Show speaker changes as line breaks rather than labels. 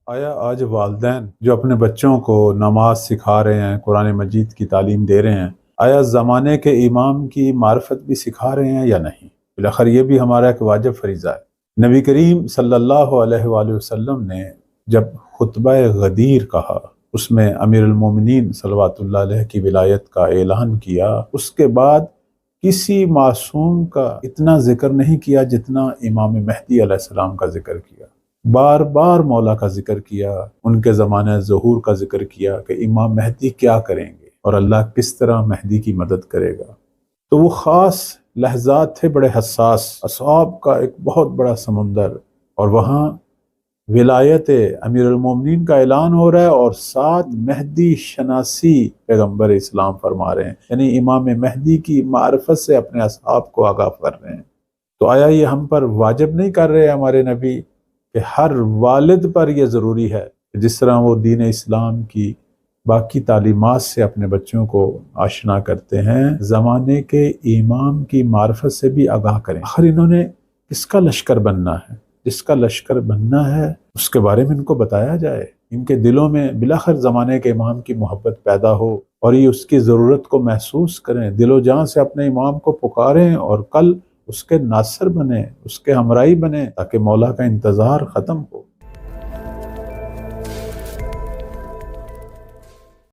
آیا آج والدین جو اپنے بچوں کو نماز سکھا رہے ہیں، قرآن مجید کی تعلیم دے رہے ہیں، آیا زمانے کے امام کی معرفت بھی سکھا رہے ہیں یا نہیں؟ بالاخر یہ بھی ہمارا ایک واجب فریضہ ہے۔ نبی کریم صلی اللہ علیہ وآلہ وسلم نے جب خطبہ غدیر کہا، اس میں امیر المومنین صلوات اللہ علیہ کی ولایت کا اعلان کیا، اس کے بعد کسی معصوم کا اتنا ذکر نہیں کیا جتنا امام مہدی علیہ السلام کا ذکر کیا۔ بار بار مولا کا ذکر کیا، ان کے زمانہ ظہور کا ذکر کیا کہ امام مہدی کیا کریں گے اور اللہ کس طرح مہدی کی مدد کرے گا۔ تو وہ خاص لحظات تھے، بڑے حساس، اصحاب کا ایک بہت بڑا سمندر، اور وہاں ولایت امیر المومنین کا اعلان ہو رہا ہے اور ساتھ مہدی شناسی پیغمبر اسلام فرما رہے ہیں، یعنی امام مہدی کی معرفت سے اپنے اصحاب کو آگاہ کر رہے ہیں۔ تو آیا یہ ہم پر واجب نہیں کر رہے ہمارے نبی کہ ہر والد پر یہ ضروری ہے کہ جس طرح وہ دین اسلام کی باقی تعلیمات سے اپنے بچوں کو آشنا کرتے ہیں، زمانے کے امام کی معرفت سے بھی آگاہ کریں۔ آخر انہوں نے کس کا لشکر بننا ہے؟ جس کا لشکر بننا ہے اس کے بارے میں ان کو بتایا جائے، ان کے دلوں میں بلاخر زمانے کے امام کی محبت پیدا ہو اور یہ اس کی ضرورت کو محسوس کریں، دل و جان سے اپنے امام کو پکاریں اور کل اس کے ناصر بنے، اس کے ہمراہی بنے، تاکہ مولا کا انتظار ختم ہو۔